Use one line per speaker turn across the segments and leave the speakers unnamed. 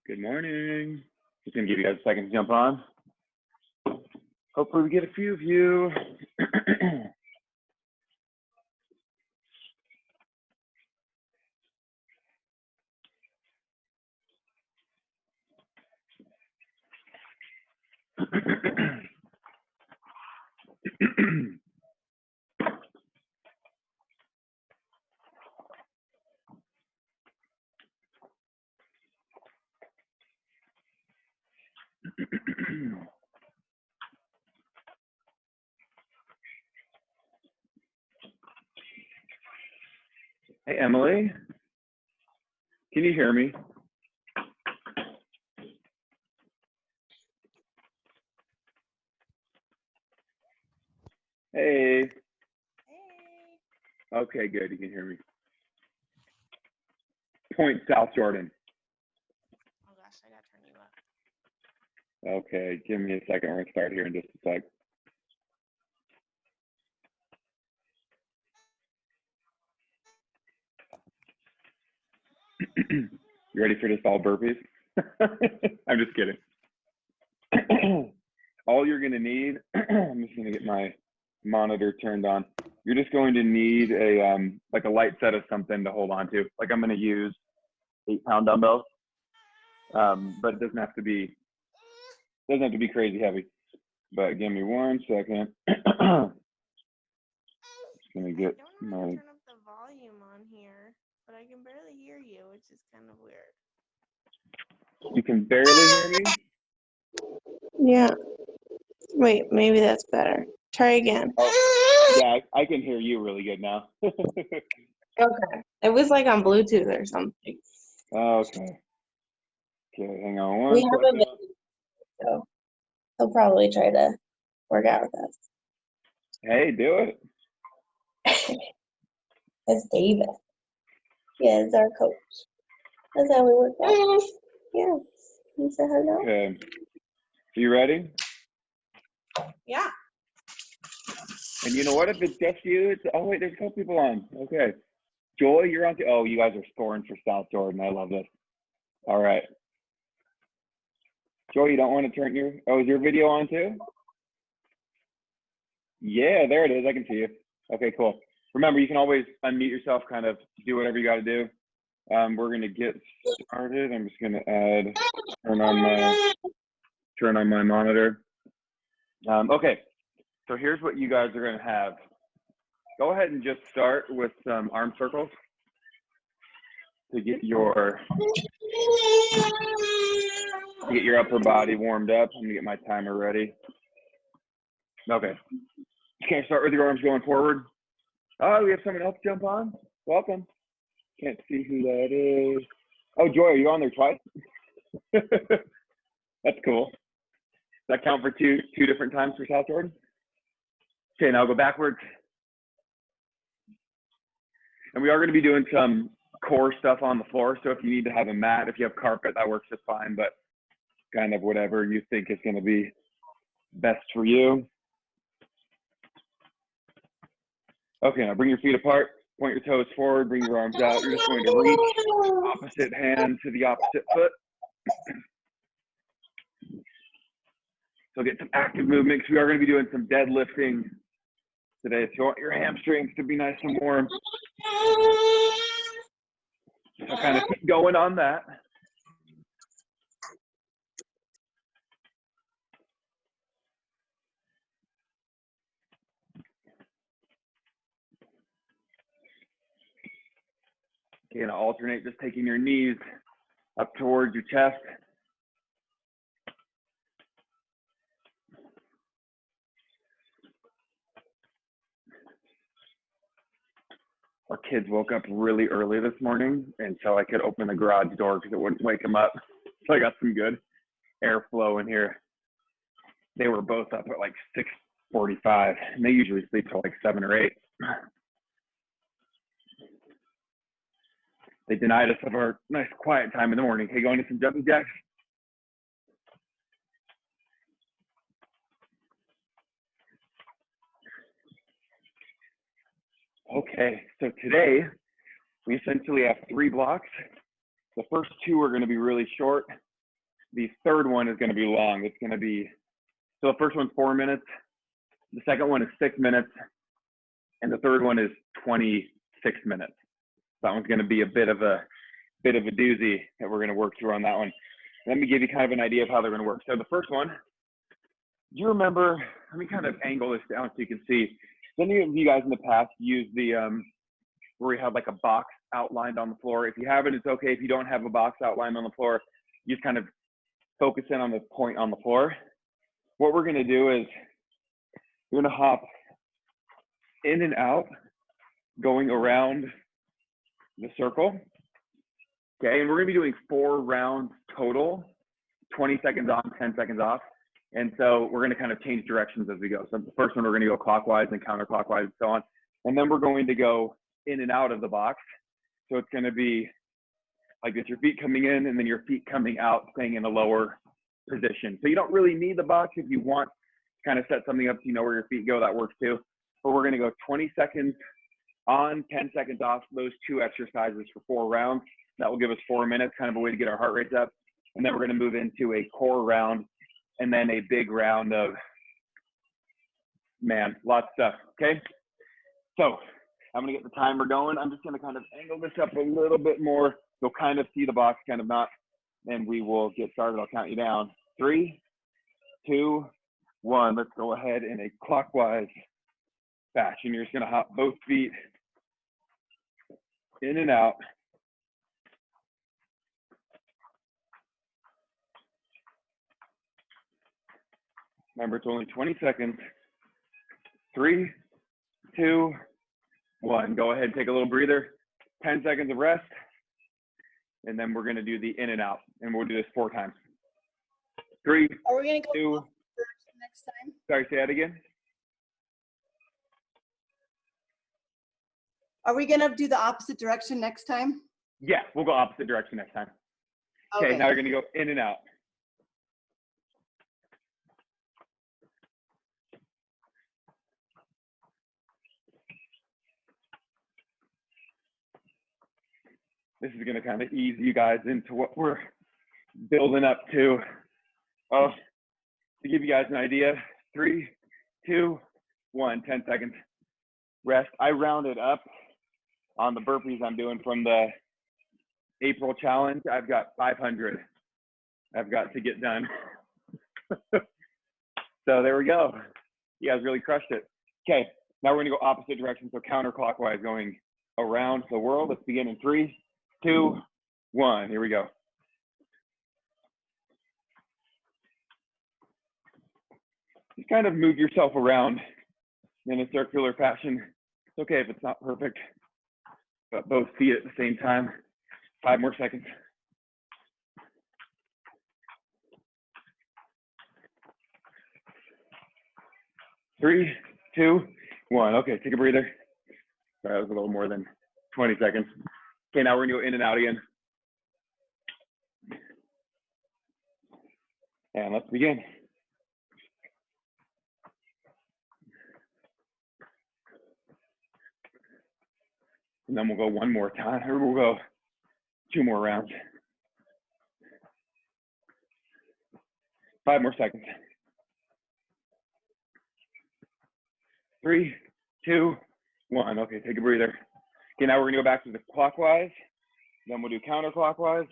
Good morning. Just gonna give you guys a second to jump on. Hopefully we get a few of you. Hey, Emily, can you hear me? Hey.
Hey.
Okay, good. You can hear me. Point South Jordan.
Oh gosh, I gotta turn you up.
Okay, give me a second. We're gonna start here in just a sec. You ready for just all burpees? I'm just kidding. All you're gonna need, I'm just gonna get my monitor turned on. You're just going to need a like a light set of something to hold on to. Like I'm gonna use 8-pound dumbbells, but it doesn't have to be crazy heavy. But give me 1 second. Just gonna get
I don't know how
my.
to turn up the volume on here, but I can barely hear you, which is kind of weird.
You can barely hear me?
Yeah. Wait, maybe that's better. Try again.
Oh, yeah, I can hear you really good now.
Okay. It was like on Bluetooth or something.
Okay. Okay, hang on
We
1
have a
second.
video, so he'll probably try to work out with us.
Hey, do it.
That's David. Yeah, it's our coach. That's how we work out. Yeah. You said hello?
Okay. You ready?
Yeah.
And you know what? If it's just you, it's, oh wait, there's a couple people on. Okay. Joy, you're on. Oh, you guys are scoring for South Jordan. I love this. All right. Joy, you don't want to turn your, oh, is your video on too? Yeah, there it is. I can see you. Okay, cool. Remember, you can always unmute yourself, kind of do whatever you got to do. We're going to get started. I'm just going to turn on my monitor. Okay. So here's what you guys are going to have. Go ahead and just start with some arm circles to get your upper body warmed up. I'm gonna get my timer ready. Okay. Okay, start with your arms going forward. Oh, we have someone else jump on. Welcome. Can't see who that is. Oh, Joy, are you on there twice? That's cool. Does that count for two different times for South Jordan? Okay, now go backwards. And we are going to be doing some core stuff on the floor. So if you need to have a mat, if you have carpet, that works just fine. But kind of whatever you think is going to be best for you. Okay, now bring your feet apart, point your toes forward, bring your arms out. You're just going to reach opposite hand to the opposite foot. So get some active movement because we are going to be doing some deadlifting today. So you want your hamstrings to be nice and warm. So kind of keep going on that. Okay, and alternate, just taking your knees up towards your chest. Our kids woke up really early this morning, and so I could open the garage door because it wouldn't wake them up. So I got some good airflow in here. They were both up at like 6:45, and they usually sleep till like 7 or 8. They denied us of our nice quiet time in the morning. Hey, going to some jumping jacks? Okay, so today we essentially have 3 blocks. The first 2 are going to be really short. the third one is going to be long. It's going to be, so the first one's 4 minutes. The second one is 6 minutes. And the third one is 26 minutes. That one's going to be a bit of a doozy that we're going to work through on that one. Let me give you kind of an idea of how they're going to work. So the first one, do you remember, let me kind of angle this down so you can see. Any of you guys in the past use the, where we have like a box outlined on the floor? If you haven't, it's okay. If you don't have a box outlined on the floor, you just kind of focus in on the point on the floor. What we're going to do is we're going to hop in and out, going around the circle. Okay, and we're going to be doing 4 rounds total, 20 seconds on, 10 seconds off. And so we're going to kind of change directions as we go. So the first one, we're going to go clockwise and counterclockwise and so on. And then we're going to go in and out of the box. So it's going to be like this, your feet coming in and then your feet coming out, staying in a lower position. So you don't really need the box. If you want to kind of set something up so you know where your feet go, that works too. But we're going to go 20 seconds on, 10 seconds off, those 2 exercises for 4 rounds. That will give us 4 minutes, kind of a way to get our heart rates up. And then we're going to move into a core round and then a big round of, man, lots of stuff, okay? So I'm going to get the timer going. I'm just going to kind of angle this up a little bit more. You'll kind of see the box, kind of not, and we will get started. I'll count you down. 3, 2, 1. Let's go ahead in a clockwise fashion. You're just going to hop both feet in and out. Remember, it's only 20 seconds. 3, 2, 1. Go ahead, take a little breather. 10 seconds of rest. And then we're going to do the in and out. And we'll do this 4 times. 3,
Are we going to go
2.
next time?
Sorry, say that again.
Are we going to do the opposite direction next time?
Yeah, we'll go opposite direction next time. Okay, now you're going to go in and out. This is going to kind of ease you guys into what we're building up to. Oh, to give you guys an idea, 3, 2, 1, 10 seconds. Rest. I rounded up on the burpees I'm doing from the April challenge. I've got 500 I've got to get done. So there we go. You guys really crushed it. Okay, now we're going to go opposite direction, so counterclockwise, going around the world. Let's begin in 3, 2, 1. Here we go. Just kind of move yourself around in a circular fashion. It's okay if it's not perfect, but both feet at the same time. 5 more seconds. 3, 2, 1. Okay, take a breather. Sorry, that was a little more than 20 seconds. Okay, now we're gonna go in and out again. And let's begin. And then we'll go 1 more time, or we'll go 2 more rounds. 5 more seconds. 3, 2, 1. Okay, take a breather. Okay, now we're gonna go back to the clockwise, then we'll do counterclockwise,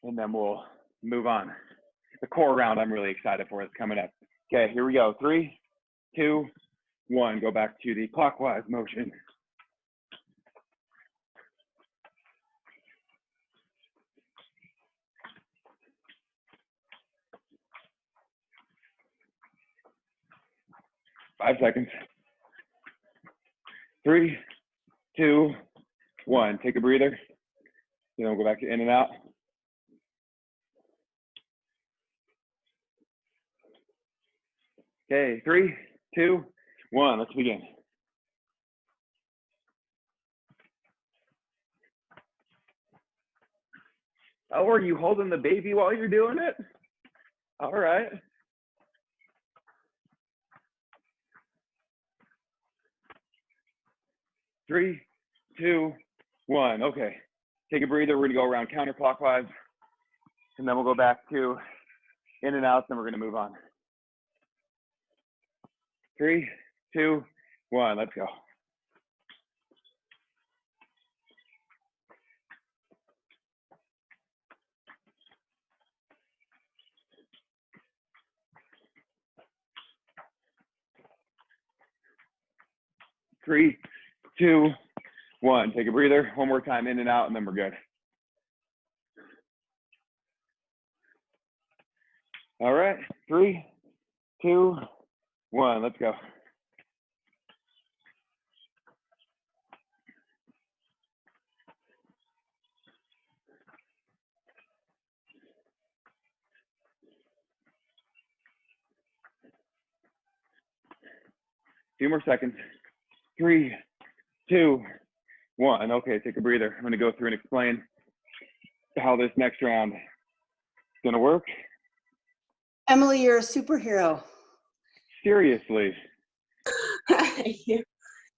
and then we'll move on. The core round I'm really excited for, it's coming up. Okay, here we go. 3, 2, 1. Go back to the clockwise motion. Five seconds. 3, 2, 1. Take a breather. Then we'll go back to in and out. Okay, 3, 2, 1. Let's begin. Oh, are you holding the baby while you're doing it? All right. Three, 2, 1. Okay. Take a breather. We're going to go around counterclockwise. And then we'll go back to in and out, then we're gonna move on. 3, 2, 1, let's go. Three, 2, 1. Take a breather. One more time, in and out, and then we're good. All right, 3, 2, 1. Let's go. Few more seconds. 3, 2, 1. Okay, take a breather. I'm going to go through and explain how this next round is going to work.
Emily, you're a superhero.
Seriously.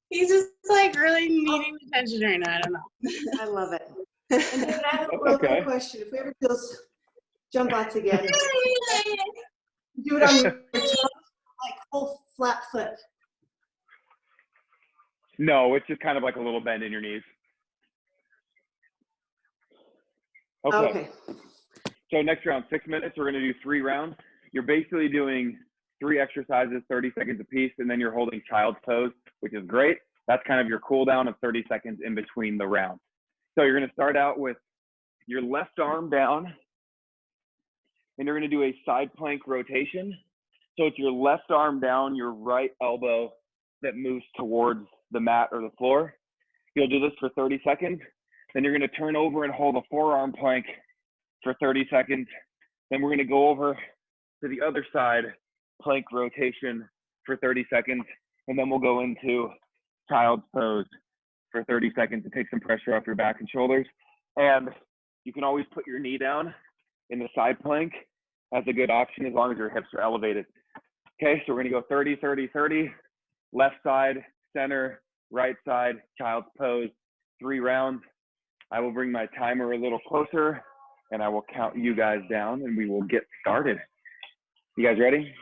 He's just like really needing attention right now. I don't know.
I love it. And David, I have a real quick question. If we ever do those jump bots again, do it on your toes, like whole flat foot.
No, it's just kind of like a little bend in your knees.
Okay.
So next round, 6 minutes. We're going to do 3 rounds. You're basically doing 3 exercises, 30 seconds apiece, and then you're holding child's pose, which is great. That's kind of your cool down of 30 seconds in between the rounds. So you're going to start out with your left arm down, and you're going to do a side plank rotation. So it's your left arm down, your right elbow that moves towards the mat or the floor. You'll do this for 30 seconds. Then you're going to turn over and hold a forearm plank for 30 seconds. Then we're going to go over to the other side, plank rotation for 30 seconds. And then we'll go into child's pose for 30 seconds to take some pressure off your back and shoulders. And you can always put your knee down in the side plank as a good option as long as your hips are elevated. Okay, so we're going to go 30, 30, 30, left side, center, right side, child's pose, 3 rounds. I will bring my timer a little closer and I will count you guys down and we will get started. You guys ready?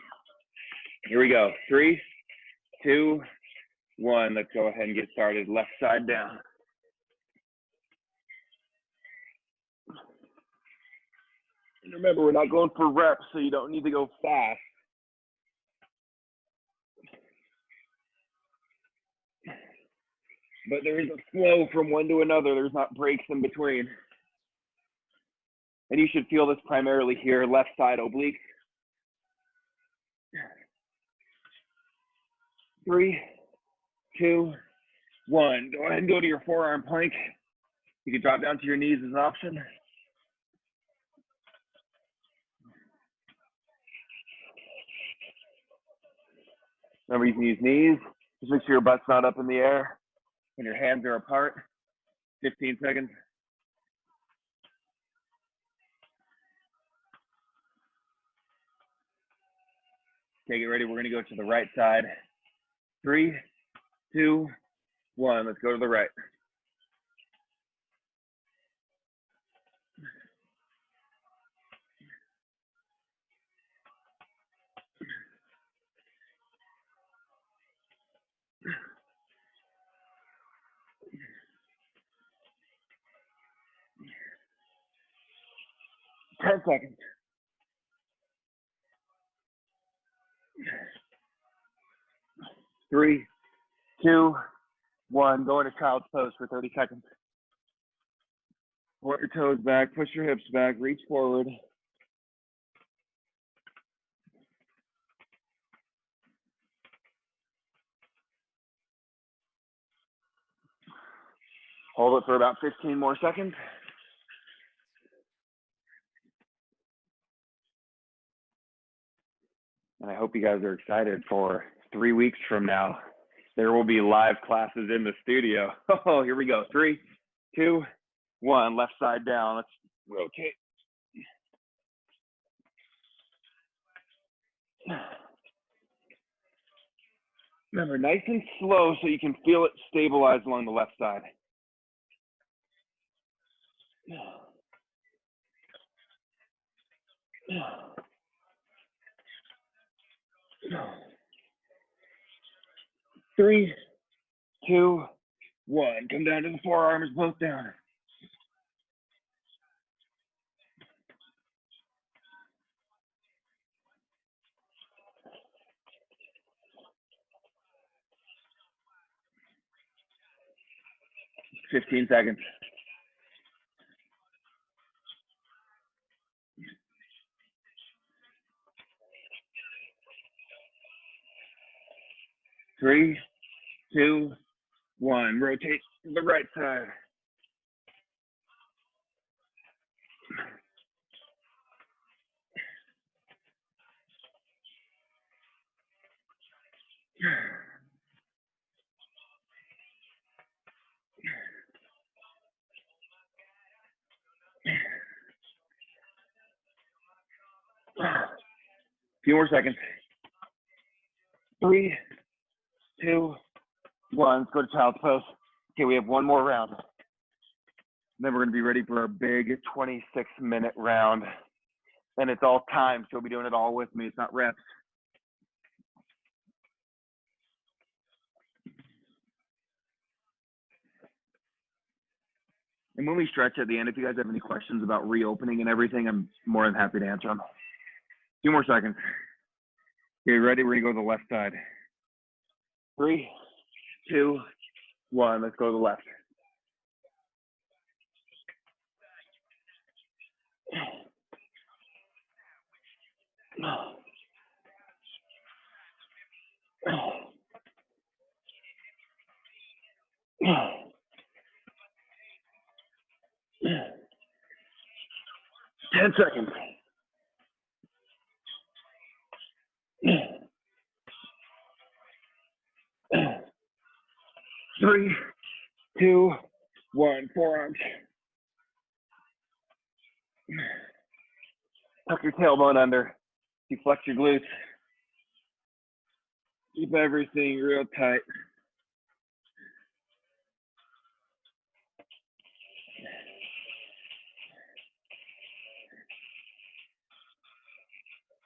Here we go. 3, 2, 1. Let's go ahead and get started. Left side down. And remember, we're not going for reps, so you don't need to go fast. But there is a flow from one to another. There's not breaks in between. And you should feel this primarily here, left side oblique. 3, 2, 1. Go ahead and go to your forearm plank. You can drop down to your knees as an option. Remember, you can use knees. Just make sure your butt's not up in the air and your hands are apart. 15 seconds. Okay, get ready. We're going to go to the right side. 3, 2, 1. Let's go to the right. Ten seconds. 3, 2, 1. Go into child's pose for 30 seconds. Point your toes back, push your hips back, reach forward. Hold it for about 15 more seconds. And I hope you guys are excited for 3 weeks from now. There will be live classes in the studio. Oh, here we go. 3, 2, 1. Left side down. Let's rotate. Remember, nice and slow so you can feel it stabilize along the left side. 3, 2, 1. Come down to the forearms, both down. Fifteen seconds. Three, 2, 1. Rotate to the right side. Few more seconds. 3, 2, 1. Let's go to child's pose. Okay, we have one more round. Then we're going to be ready for our big 26-minute round. And it's all time, so you'll be doing it all with me. It's not reps. And when we stretch at the end, if you guys have any questions about reopening and everything, I'm more than happy to answer them. 2 more seconds. Okay, ready? We're gonna go to the left side. 3, 2, 1. Let's go to the left. Ten seconds. 3, 2, 1. Forearms. Tuck your tailbone under. You flex your glutes. Keep everything real tight.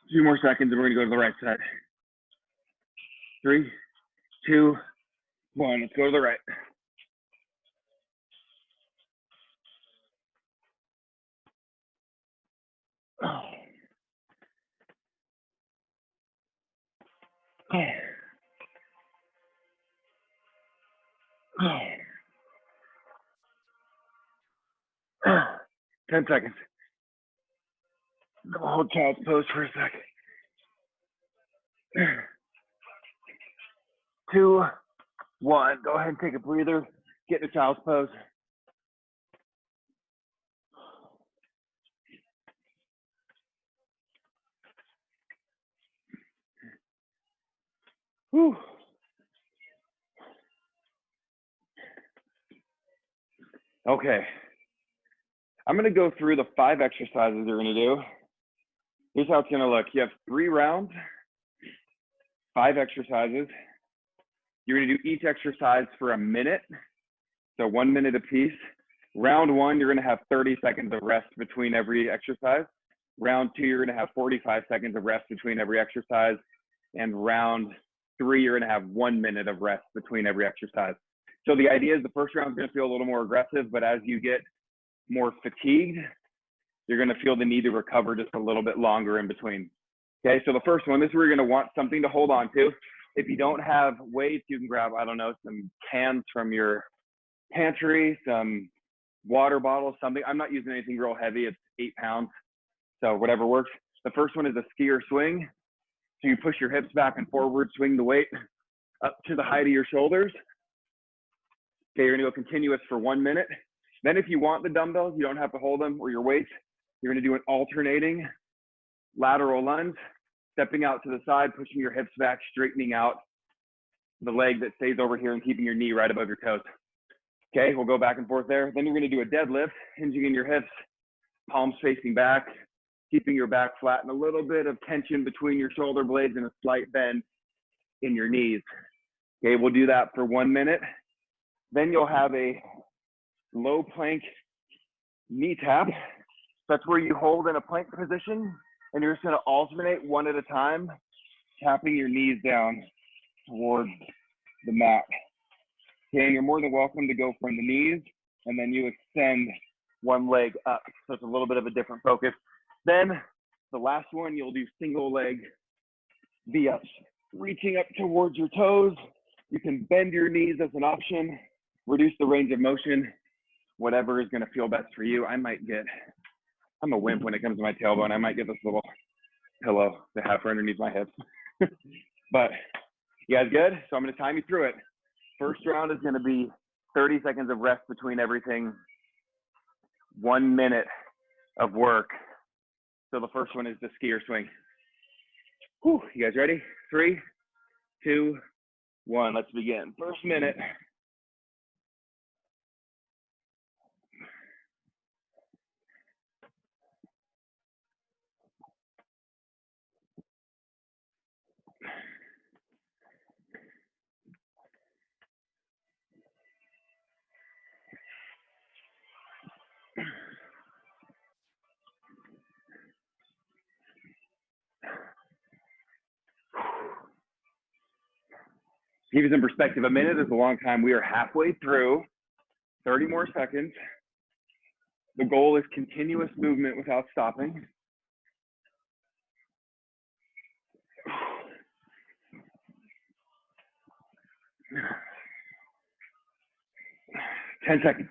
A few more seconds and we're gonna go to the right side. 3, 2, 1. Let's go to the right. Ten seconds. Hold child's pose for a second. 2, 1. Go ahead and take a breather. Get to child's pose. Whew. Okay. I'm going to go through the 5 exercises you're going to do. Here's how it's going to look. You have 3 rounds, 5 exercises. You're going to do each exercise for a minute, so 1 minute apiece. Round 1, you're going to have 30 seconds of rest between every exercise. Round 2, you're going to have 45 seconds of rest between every exercise. And round 3, you're going to have 1 minute of rest between every exercise. So the idea is the first round is going to feel a little more aggressive, but as you get more fatigued, you're going to feel the need to recover just a little bit longer in between. Okay, so the first one, this is where you're going to want something to hold on to. If you don't have weights, you can grab, I don't know, some cans from your pantry, some water bottles, something. I'm not using anything real heavy. It's 8 pounds, so whatever works. The first one is a skier swing. So you push your hips back and forward, swing the weight up to the height of your shoulders. Okay, you're gonna go continuous for 1 minute. Then if you want the dumbbells, you don't have to hold them or your weights. You're gonna do an alternating lateral lunge, stepping out to the side, pushing your hips back, straightening out the leg that stays over here and keeping your knee right above your toes. Okay, we'll go back and forth there. Then you're gonna do a deadlift, hinging in your hips, palms facing back, keeping your back flat and a little bit of tension between your shoulder blades and a slight bend in your knees. Okay, we'll do that for 1 minute. Then you'll have a low plank knee tap. That's where you hold in a plank position And you're just gonna alternate one at a time, tapping your knees down towards the mat. Okay, and you're more than welcome to go from the knees, and then you extend one leg up. So it's a little bit of a different focus. Then the last one, you'll do single leg V-ups, reaching up towards your toes. You can bend your knees as an option, reduce the range of motion, whatever is gonna feel best for you. I'm a wimp when it comes to my tailbone. I might get this little pillow to have for underneath my hips. But you guys good? So I'm gonna time you through it. First round is gonna be 30 seconds of rest between everything, 1 minute of work. So the first one is the skier swing. Whew, you guys ready? 3, 2, 1, let's begin. First minute. To give you some perspective, a minute is a long time. We are halfway through, 30 more seconds. The goal is continuous movement without stopping. 10 seconds.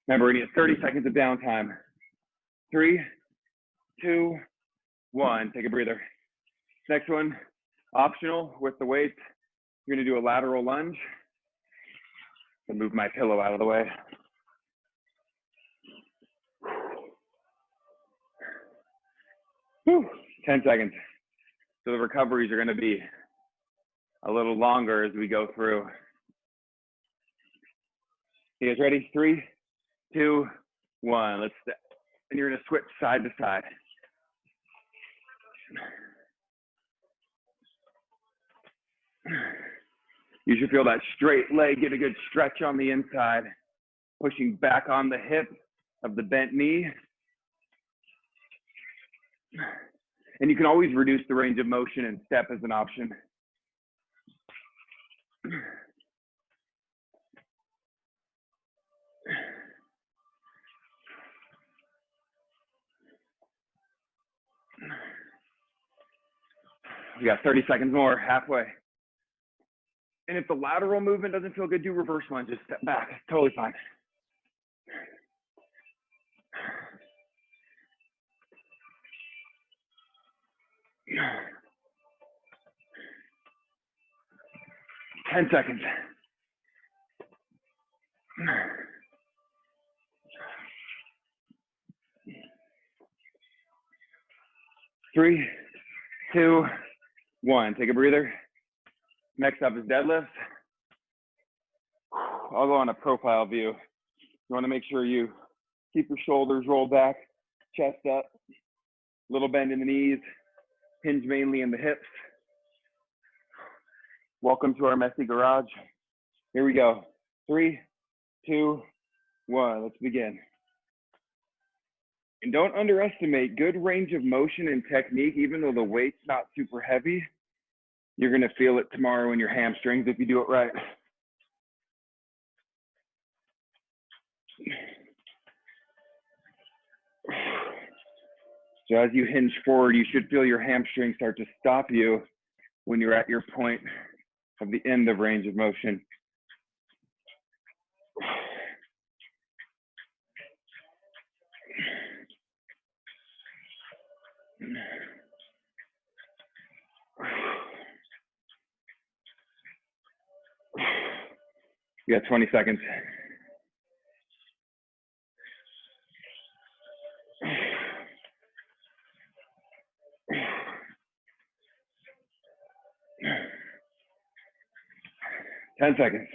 Remember, we need 30 seconds of downtime. 3, 2, 1, take a breather. Next one, optional with the weights. You're gonna do a lateral lunge. I'll move my pillow out of the way. Whew, 10 seconds. So the recoveries are gonna be a little longer as we go through. You guys ready? 3, 2, 1, let's step. And you're gonna switch side to side. You should feel that straight leg, get a good stretch on the inside, pushing back on the hip of the bent knee. And you can always reduce the range of motion and step as an option. We got 30 seconds more, halfway. And if the lateral movement doesn't feel good, do reverse lunges, step back, totally fine. Ten seconds. 3, 2, 1, take a breather. Next up is deadlift. I'll go on a profile view. You wanna make sure you keep your shoulders rolled back, chest up, little bend in the knees, hinge mainly in the hips. Welcome to our messy garage. Here we go. 3, 2, 1, let's begin. And don't underestimate good range of motion and technique, even though the weight's not super heavy. You're gonna feel it tomorrow in your hamstrings if you do it right. So as you hinge forward, you should feel your hamstrings start to stop you when you're at your point of the end of range of motion. You got 20 seconds. Ten seconds.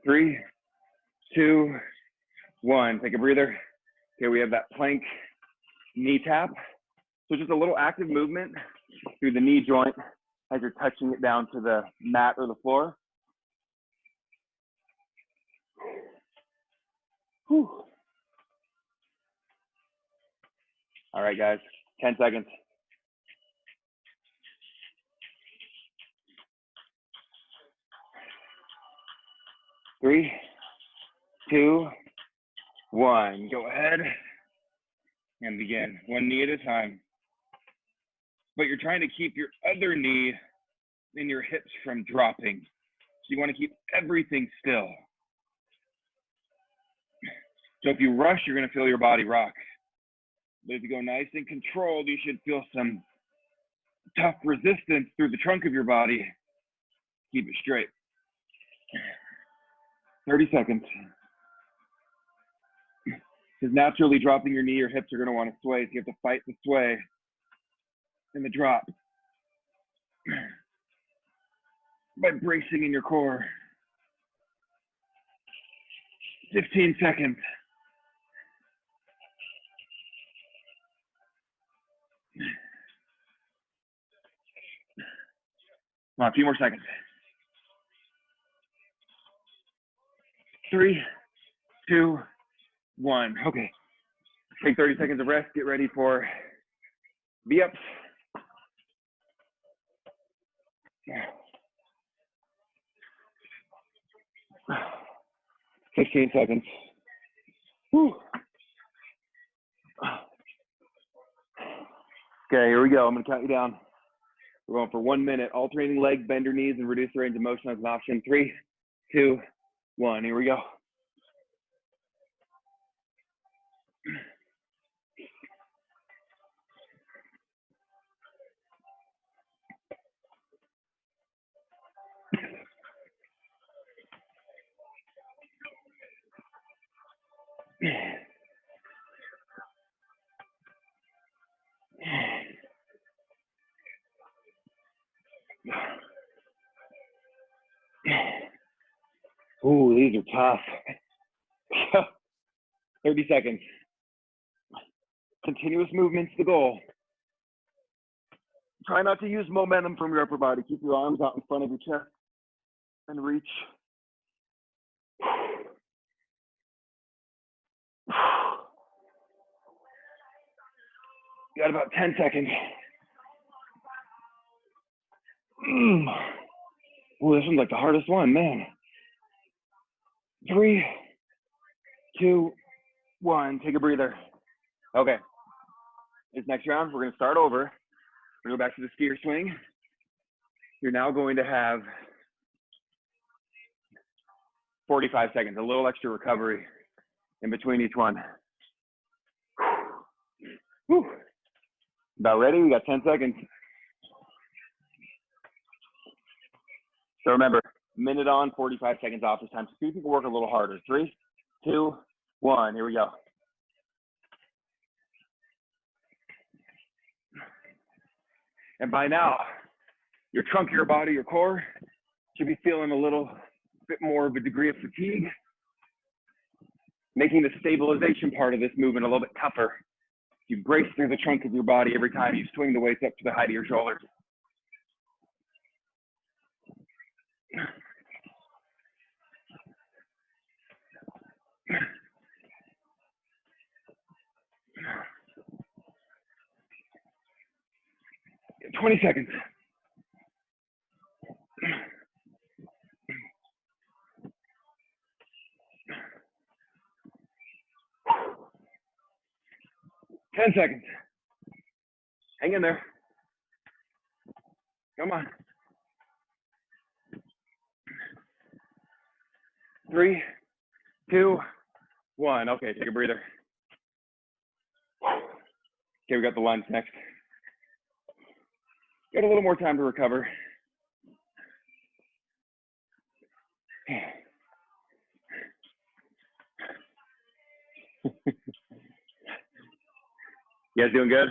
3, 2, 1, take a breather. Okay, we have that plank knee tap. So just a little active movement through the knee joint as you're touching it down to the mat or the floor. Whew. All right, guys, 10 seconds. Three, two, one. Go ahead and begin. One knee at a time. But you're trying to keep your other knee and your hips from dropping. So you want to keep everything still. So if you rush, you're going to feel your body rock. But if you go nice and controlled, you should feel some tough resistance through the trunk of your body. Keep it straight. 30 seconds. Because naturally dropping your knee, your hips are going to want to sway. So you have to fight the sway and the drop by bracing in your core. 15 seconds. Come on, a few more seconds. 3, 2, 1. Okay. Take 30 seconds of rest. Get ready for V-ups. 16 seconds. Whew. Okay, here we go. I'm going to count you down. We're going for 1 minute. Alternating legs, bend your knees, and reduce the range of motion as an option. 3, 2, 1. Here we go. Ooh, these are tough. 30 seconds. Continuous movement's the goal. Try not to use momentum from your upper body. Keep your arms out in front of your chest and reach. You got about 10 seconds. Ooh, this one's like the hardest one, man. 3, 2, 1. Take a breather. Okay. This next round, we're going to start over. We're going to go back to the skier swing. You're now going to have 45 seconds, a little extra recovery in between each one. Whew. About ready? We got 10 seconds. So remember, minute on, 45 seconds off this time. So see if you can work a little harder. 3, 2, 1. Here we go. And by now, your trunk of your body, your core, should be feeling a little bit more of a degree of fatigue, making the stabilization part of this movement a little bit tougher. You brace through the trunk of your body every time you swing the weights up to the height of your shoulders. Yeah, 20 seconds. Ten seconds. Hang in there. Come on. 3, 2, 1. Okay, take a breather. Okay, we got the lunge next. Got a little more time to recover. You guys doing good?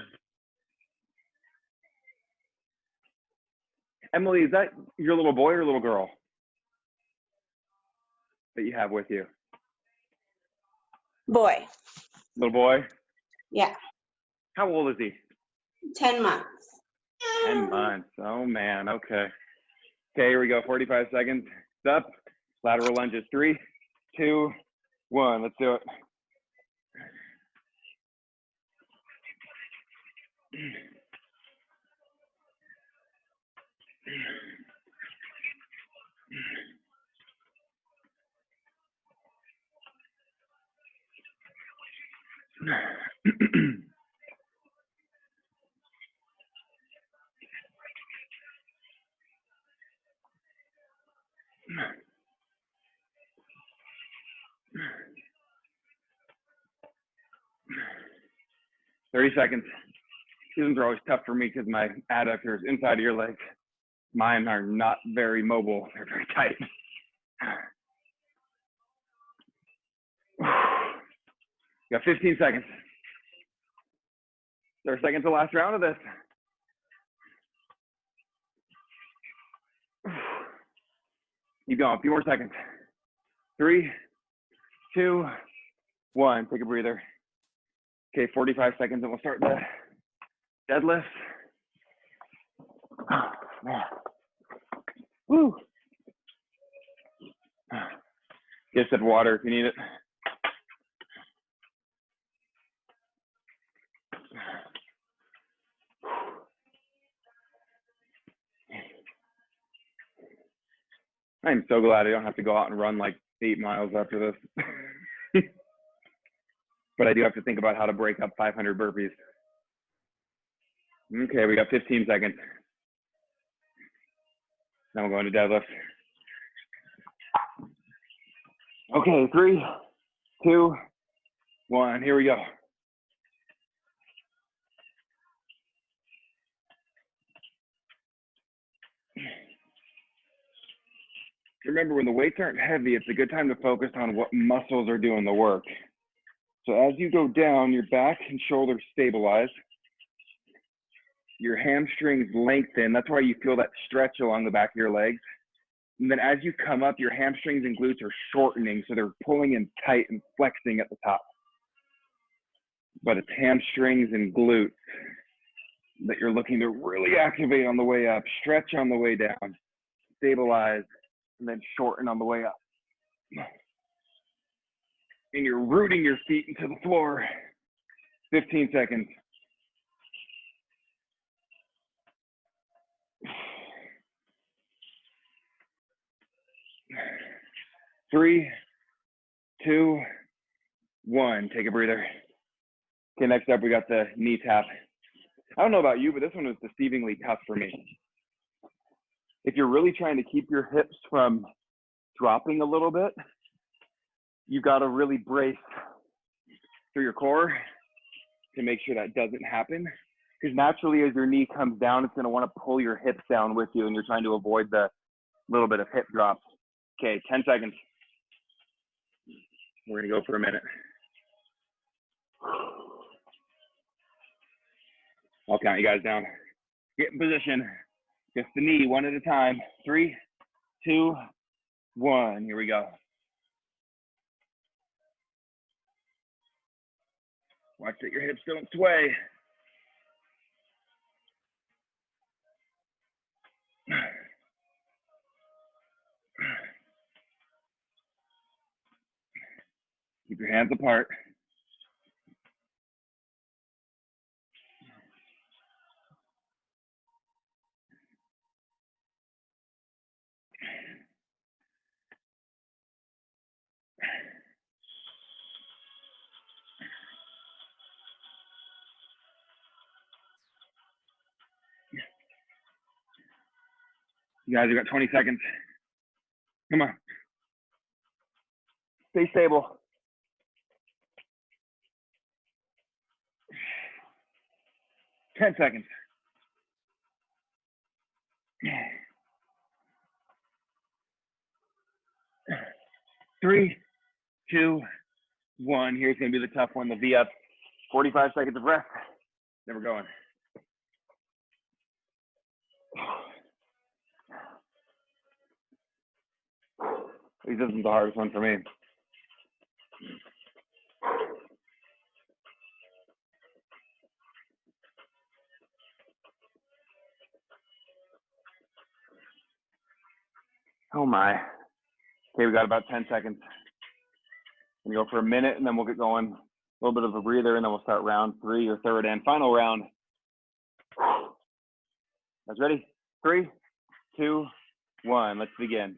Emily, is that your little boy or little girl that you have with you?
Boy.
Little boy?
Yeah.
How old is he?
10 months.
10 months. Oh, man. Okay. Okay, here we go. 45 seconds. Up. Lateral lunges. 3, 2, 1. Let's do it. 30 seconds. These ones are always tough for me because my adductors inside of your legs, mine are not very mobile. They're very tight. You got 15 seconds. 30 seconds to the last round of this. Keep going, a few more seconds. 3, 2, 1, take a breather. Okay, 45 seconds and we'll start the deadlift. Woo. Get a sip of water if you need it. I'm so glad I don't have to go out and run like 8 miles after this. But I do have to think about how to break up 500 burpees. Okay, we got 15 seconds. Now we're going to deadlift. Okay, 3, 2, 1, here we go. Remember, when the weights aren't heavy, it's a good time to focus on what muscles are doing the work. So as you go down, your back and shoulders stabilize. Your hamstrings lengthen. That's why you feel that stretch along the back of your legs. And then as you come up, your hamstrings and glutes are shortening, so they're pulling in tight and flexing at the top. But it's hamstrings and glutes that you're looking to really activate on the way up, stretch on the way down, stabilize, and then shorten on the way up. And you're rooting your feet into the floor. 15 seconds. 3, 2, 1, take a breather. Okay, next up we got the knee tap. I don't know about you, but this one was deceivingly tough for me. If you're really trying to keep your hips from dropping a little bit, you've got to really brace through your core to make sure that doesn't happen. Because naturally, as your knee comes down, it's going to want to pull your hips down with you, and you're trying to avoid the little bit of hip drop. Okay, 10 seconds. We're going to go for a minute. I'll count you guys down. Get in position. Just the knee, one at a time. 3, 2, 1. Here we go. Watch that your hips don't sway. Keep your hands apart. You guys, you got 20 seconds. Come on. Stay stable. 10 seconds. 3, 2, 1. Here's going to be the tough one, the V up. 45 seconds of rest. Then we're going. This isn't the hardest one for me. Oh my. Okay, we got about 10 seconds. We go for a minute and then we'll get going. A little bit of a breather and then we'll start round 3 or third and final round Guys ready? 3, 2, 1. Let's begin.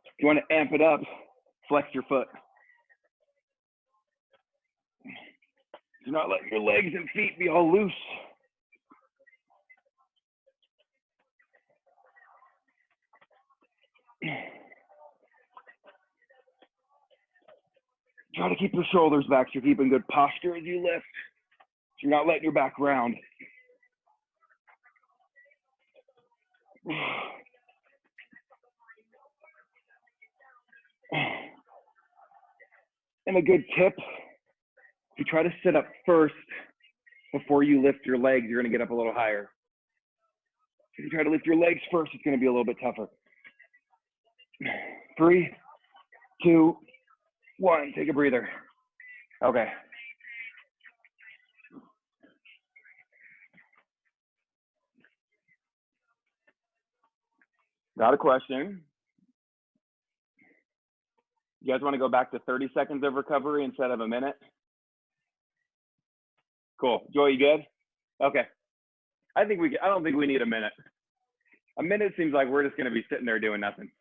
If you want to amp it up, flex your foot. Do not let your legs and feet be all loose. Try to keep your shoulders back so you're keeping good posture as you lift. So you're not letting your back round. And a good tip, if you try to sit up first before you lift your legs, you're going to get up a little higher. If you try to lift your legs first, it's going to be a little bit tougher. 3, 2, 1. Take a breather. Okay. Got a question. You guys want to go back to 30 seconds of recovery instead of a minute? Cool. Joy, you good? Okay. I don't think we need a minute. A minute seems like we're just going to be sitting there doing nothing.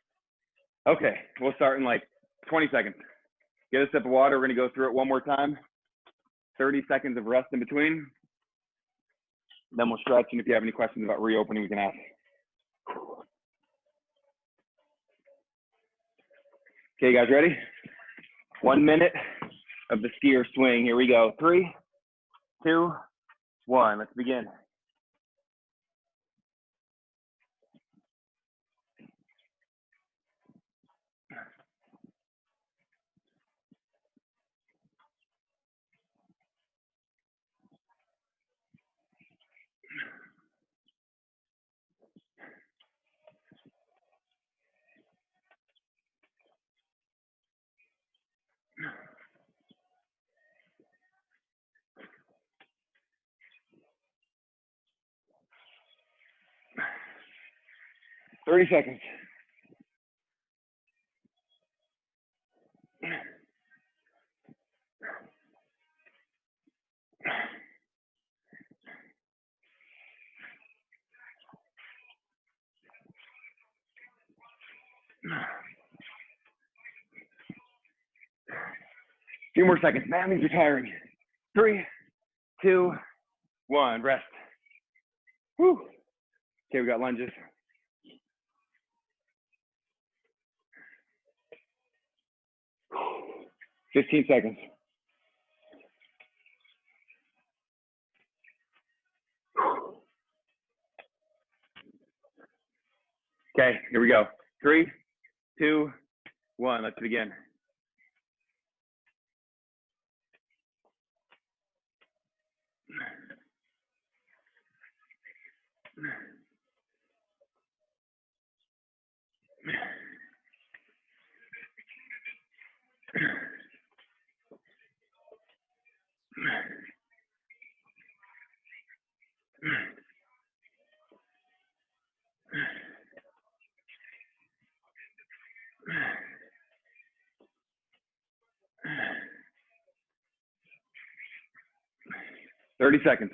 Okay, we'll start in like 20 seconds. Get a sip of water. We're going to go through it one more time. 30 seconds of rest in between. Then we'll stretch, and if you have any questions about reopening, we can ask. Okay, guys, ready? 1 minute of the skier swing. Here we go. 3, 2, 1. Let's begin. Thirty seconds. Few more seconds. That means you're tiring. 3, 2, 1. Rest. Whew. Okay, we got lunges. Whew. 15 seconds. Okay, here we go. 3, 2, 1. Let's begin. Thirty seconds.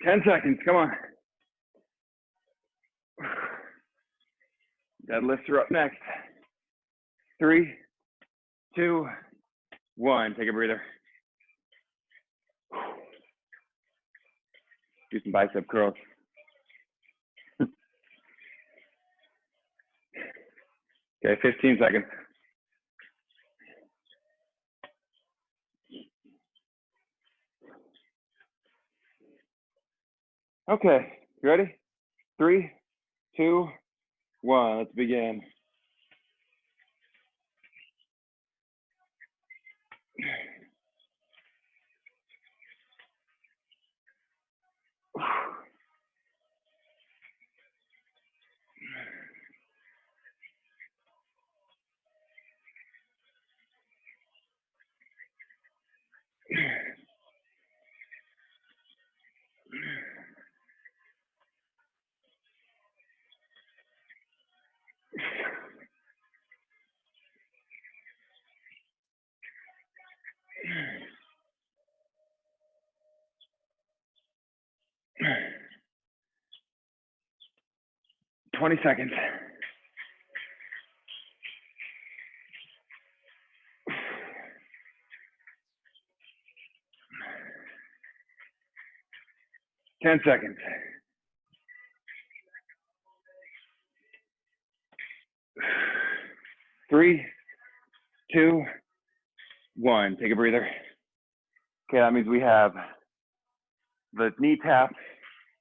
Ten seconds. Come on. Deadlifts are up next. 3, 2, 1. Take a breather. Do some bicep curls. Okay, 15 seconds. Okay, you ready? 3, 2, 1. Let's begin. 20 seconds. Ten seconds. 3, 2, 1. Take a breather. Okay, that means we have the knee tap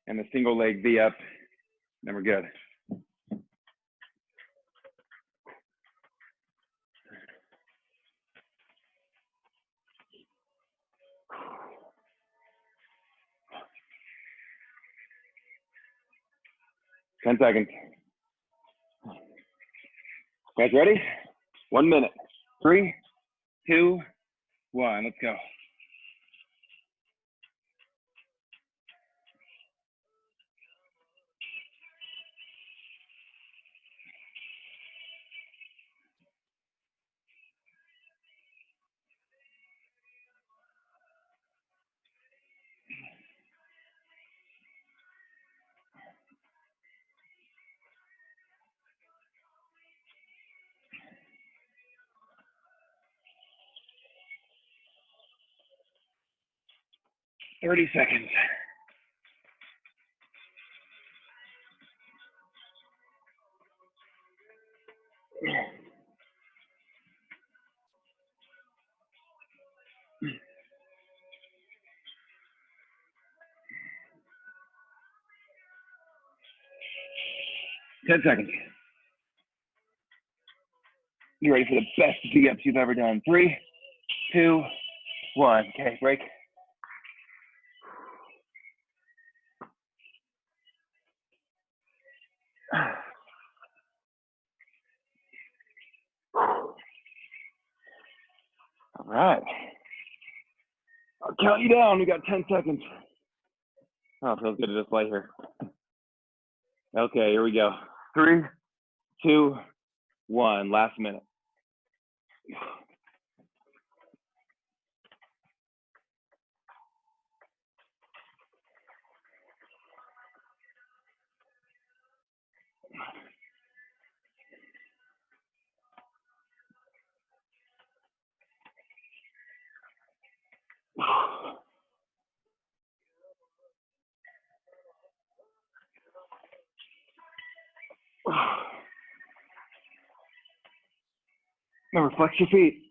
and the single leg V up. Then we're good. Ten seconds. Guys ready? 1 minute. 3, 2, 1. Let's go. Thirty seconds. Ten seconds. You ready for the best V-ups you've ever done? 3, 2, 1. Okay, break. All right. I'll count you down. We got 10 seconds. Oh, it feels good to just lay here. Okay, here we go. 3, 2, 1. Last minute. Remember, flex your feet.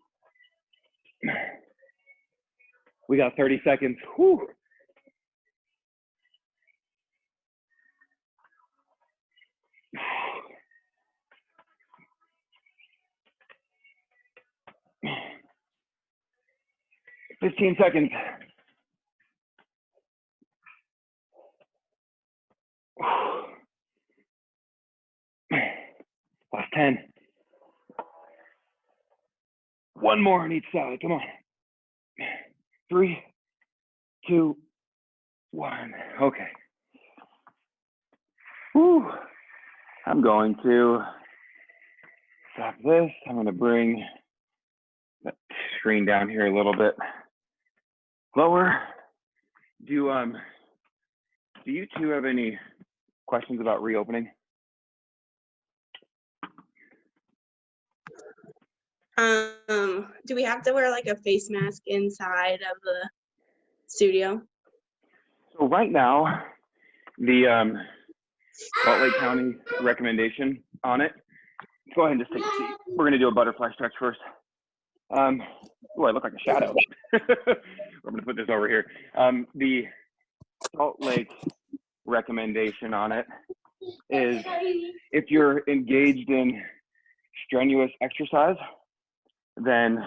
We got 30 seconds. Whew. Fifteen seconds. Last 10. One more on each side. Come on. 3, 2, 1. Okay. Whew. I'm going to stop this. I'm going to bring that screen down here a little bit lower. Do you two have any questions about reopening?
Do we have to wear like a face mask inside of the studio?
So right now, the Salt Lake County recommendation on it. Go ahead and just take a seat. We're going to do a butterfly stretch first. Oh, I look like a shadow. I'm going to put this over here. The Salt Lake recommendation on it is if you're engaged in strenuous exercise, then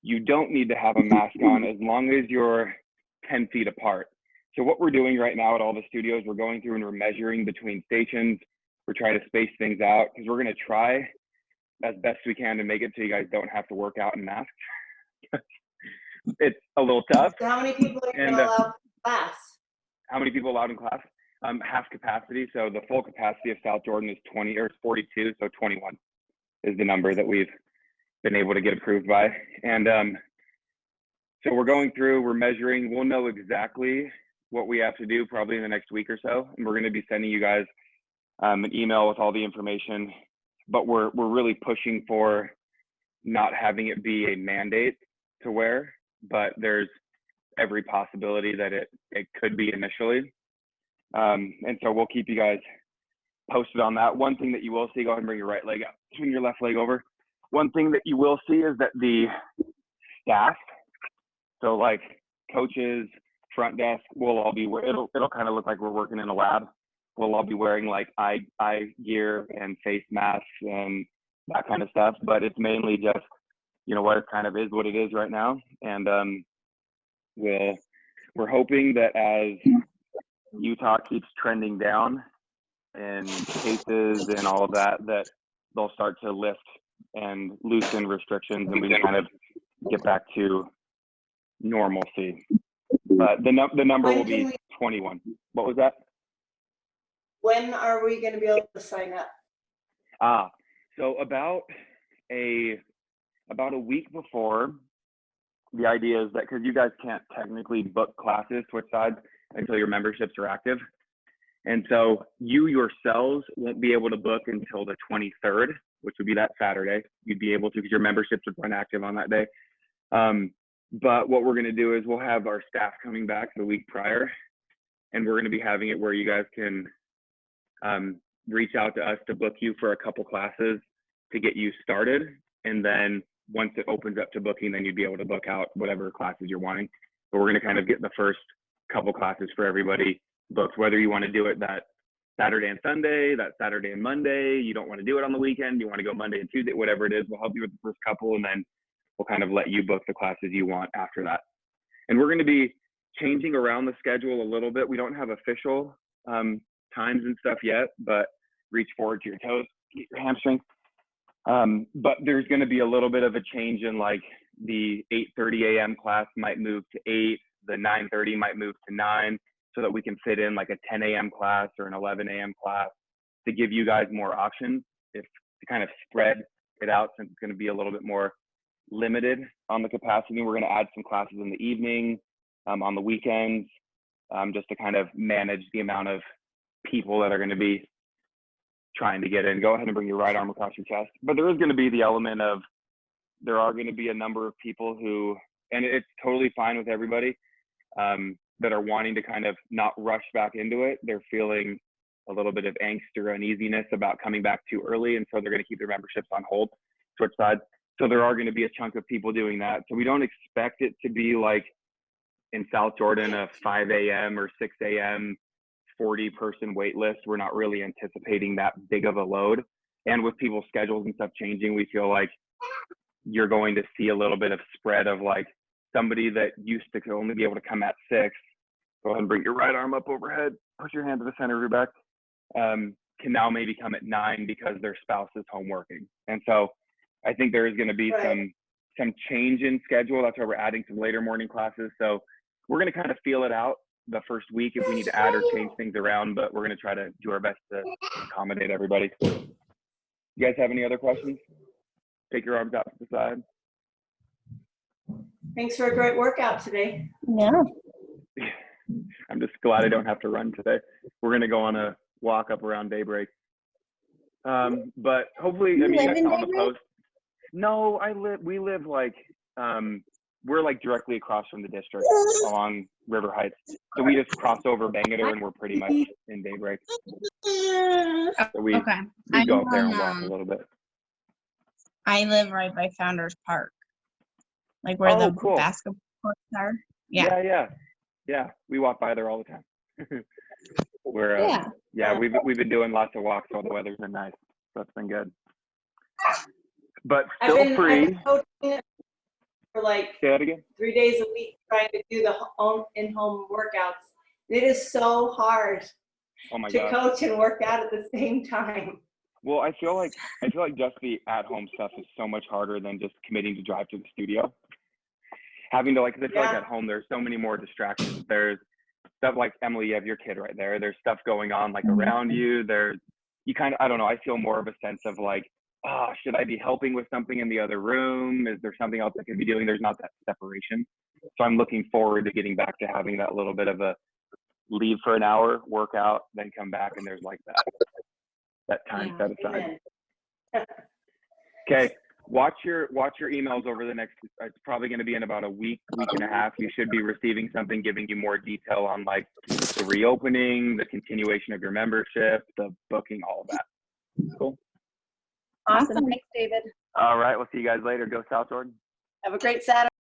you don't need to have a mask on as long as you're 10 feet apart. So what we're doing right now at all the studios, we're going through and we're measuring between stations. We're trying to space things out because we're going to try as best we can to make it so you guys don't have to work out in masks. It's a little tough.
So how many people are you allowed in class?
How many people allowed in class? Half capacity. So the full capacity of South Jordan is 20 or 42. So 21 is the number that we've been able to get approved by. And so we're going through, we're measuring, we'll know exactly what we have to do probably in the next week or so. And we're going to be sending you guys an email with all the information, but we're really pushing for not having it be a mandate to wear, but there's every possibility that it could be initially. And so we'll keep you guys posted on that. One thing that you will see, go ahead and bring your right leg up, swing your left leg over. One thing that you will see is that the staff, so like coaches, front desk, will all be, it'll kind of look like we're working in a lab. We'll all be wearing like eye gear and face masks and that kind of stuff, but it's mainly just, you know, what it kind of is what it is right now. And we're hoping that as Utah keeps trending down in cases and all of that, that they'll start to lift and loosen restrictions and we can kind of get back to normalcy. But the number will be 21. What was that?
When are we going to be able to sign up?
So about a week before, the idea is that, because you guys can't technically book classes, switch sides, until your memberships are active. And so you yourselves won't be able to book until the 23rd, which would be that Saturday. You'd be able to, because your memberships would run active on that day. But what we're going to do is we'll have our staff coming back the week prior, and we're going to be having it where you guys can reach out to us to book you for a couple classes to get you started. And then once it opens up to booking, then you'd be able to book out whatever classes you're wanting. But we're going to kind of get the first couple classes for everybody booked, whether you want to do it that Saturday and Sunday, that Saturday and Monday, you don't want to do it on the weekend, you want to go Monday and Tuesday, whatever it is, we'll help you with the first couple, and then we'll kind of let you book the classes you want after that. And we're going to be changing around the schedule a little bit. We don't have official times and stuff yet, but reach forward to your toes, get your hamstring. But there's going to be a little bit of a change in, like, the 8:30 a.m. class might move to 8, the 9:30 might move to 9, so that we can fit in like a 10 a.m. class or an 11 a.m. class to give you guys more options, to kind of spread it out, since it's going to be a little bit more limited on the capacity. We're going to add some classes in the evening, on the weekends, just to kind of manage the amount of people that are going to be trying to get in. Go ahead and bring your right arm across your chest. But there is going to be the element of, there are going to be a number of people who, and it's totally fine with everybody, that are wanting to kind of not rush back into it. They're feeling a little bit of angst or uneasiness about coming back too early, and so they're going to keep their memberships on hold, switch sides. So there are going to be a chunk of people doing that. So we don't expect it to be like in South Jordan, a 5 a.m. or 6 a.m. 40-person wait list. We're not really anticipating that big of a load. And with people's schedules and stuff changing, we feel like you're going to see a little bit of spread of, like, somebody that used to only be able to come at 6, go ahead and bring your right arm up overhead, push your hand to the center of your back, can now maybe come at 9 because their spouse is home working. And so I think there is going to be some change in schedule. That's why we're adding some later morning classes. So we're going to kind of feel it out the first week if we need to add or change things around, but we're going to try to do our best to accommodate everybody. You guys have any other questions? Take your arms out to the side.
Thanks for a great workout today.
Yeah.
I'm just glad I don't have to run today. We're going to go on a walk up around daybreak. But hopefully, I mean, you guys saw the post. No, we live like, we're like directly across from the district along River Heights. So we just cross over Bangerter and we're pretty much in daybreak. So we go up there and walk a little bit.
I live right by Founders Park, like where the
cool.
basketball courts are.
Yeah. We walk by there all the time. We've been doing lots of walks while the weather's been nice, so it's been good. But still
I've
free.
been coaching for like
Say that again?
3 days a week, trying to do the in-home workouts. It is so hard to coach and work out at the same time.
Well, I feel like just the at-home stuff is so much harder than just committing to drive to the studio. Having to, like, because I feel like at home there's so many more distractions. There's stuff like, Emily, you have your kid right there. There's stuff going on like around you. I don't know, I feel more of a sense of like, should I be helping with something in the other room? Is there something else I could be doing? There's not that separation. So I'm looking forward to getting back to having that little bit of a leave for an hour, workout, then come back, and there's like that that time
Yeah.
set aside.
Amen.
Okay, watch your emails over the next, it's probably going to be in about a week and a half. You should be receiving something giving you more detail on like the reopening, the continuation of your membership, the booking, all of that. Cool.
Awesome. Thanks, David.
All right, we'll see you guys later. Go South, Jordan.
Have a great Saturday.